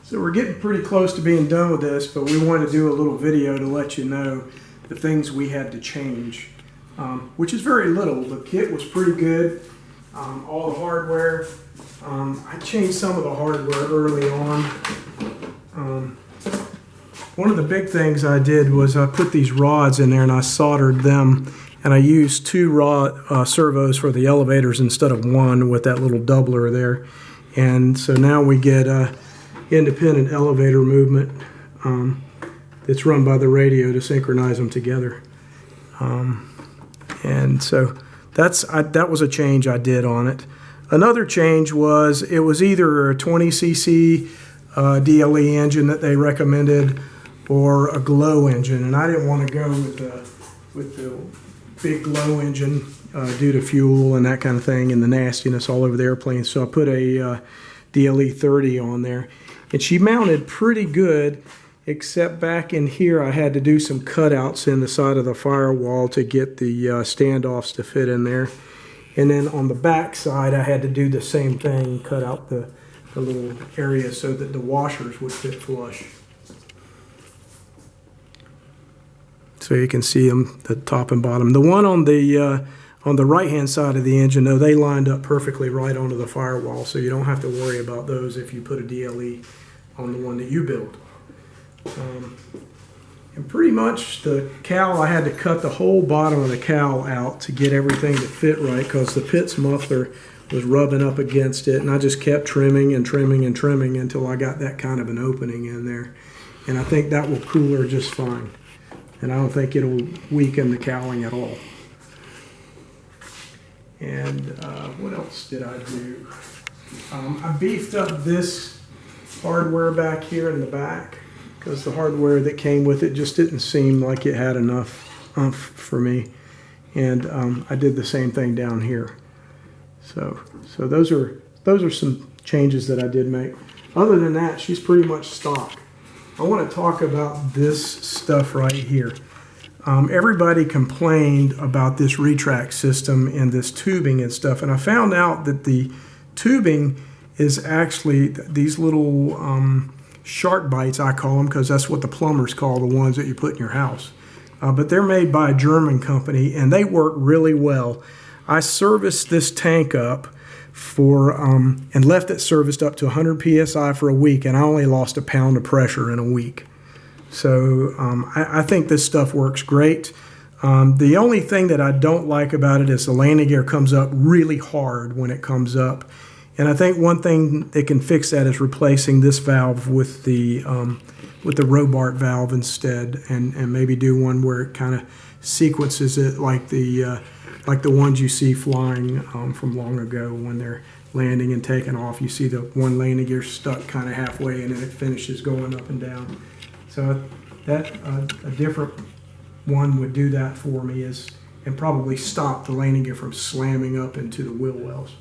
So we're getting pretty close to being done with this, but we want to do a little video to let you know the things we had to change, which is very little. The kit was pretty good. All the hardware, I changed some of the hardware early on. One of the big things I did was I put these rods in there and I soldered them, and I used 2 rod servos for the elevators instead of 1 with that little doubler there. And so now we get independent elevator movement that's run by the radio to synchronize them together. And so that was a change I did on it. Another change was it was either a 20cc DLE engine that they recommended or a glow engine, and I didn't want to go with the big glow engine due to fuel and that kind of thing and the nastiness all over the airplane. So I put a DLE 30 on there, and she mounted pretty good, except back in here I had to do some cutouts in the side of the firewall to get the standoffs to fit in there. And then on the back side I had to do the same thing, cut out the little area so that the washers would fit flush. So you can see them, the top and bottom. The one on the right hand side of the engine, though, they lined up perfectly right onto the firewall, so you don't have to worry about those if you put a DLE on the one that you built. And pretty much the cowl, I had to cut the whole bottom of the cowl out to get everything to fit right, because the Pitts muffler was rubbing up against it, and I just kept trimming and trimming and trimming until I got that kind of an opening in there. And I think that will cool her just fine. And I don't think it'll weaken the cowling at all. And what else did I do? I beefed up this hardware back here in the back, because the hardware that came with it just didn't seem like it had enough oomph for me. And I did the same thing down here. So those are some changes that I did make. Other than that, she's pretty much stock. I want to talk about this stuff right here. Everybody complained about this retract system and this tubing and stuff, and I found out that the tubing is actually these little shark bites, I call them, because that's what the plumbers call the ones that you put in your house. But they're made by a German company, and they work really well. I serviced this tank up and left it serviced up to 100 psi for a week, and I only lost 1 pound of pressure in a week. So I think this stuff works great. The only thing that I don't like about it is the landing gear comes up really hard when it comes up, and I think one thing that can fix that is replacing this valve with the Robart valve instead, and maybe do one where it kind of sequences it like the ones you see flying from long ago when they're landing and taking off. You see the one landing gear stuck kind of halfway, and then it finishes going up and down. So that a different one would do that for me, and probably stop the landing gear from slamming up into the wheel wells.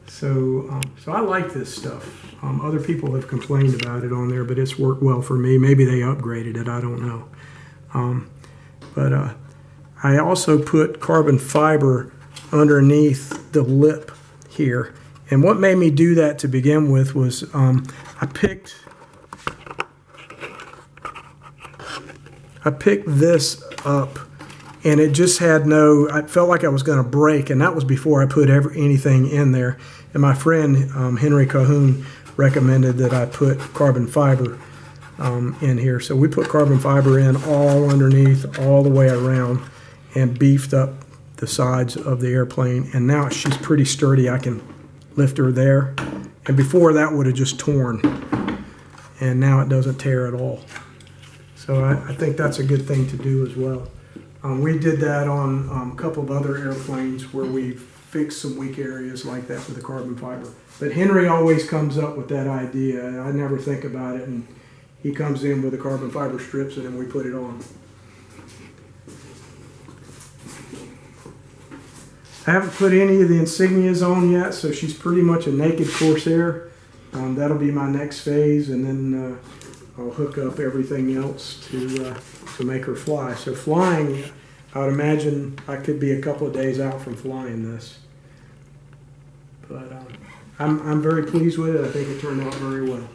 So I like this stuff. Other people have complained about it on there, but it's worked well for me. Maybe they upgraded it, I don't know. But I also put carbon fiber underneath the lip here. And what made me do that to begin with was I picked this up, and it just had I felt like I was going to break, and that was before I put anything in there. And my friend Henry Cahoon recommended that I put carbon fiber in here. So we put carbon fiber in all underneath, all the way around, and beefed up the sides of the airplane. And now she's pretty sturdy. I can lift her there. And before that would have just torn. And now it doesn't tear at all. So I think that's a good thing to do as well. We did that on a couple of other airplanes where we fixed some weak areas like that with the carbon fiber. But Henry always comes up with that idea. I never think about it, and he comes in with the carbon fiber strips, and then we put it on. I haven't put any of the insignias on yet, so she's pretty much a naked Corsair. That'll be my next phase, and then I'll hook up everything else to make her fly. So flying, I would imagine I could be a couple of days out from flying this. But I'm very pleased with it. I think it turned out very well.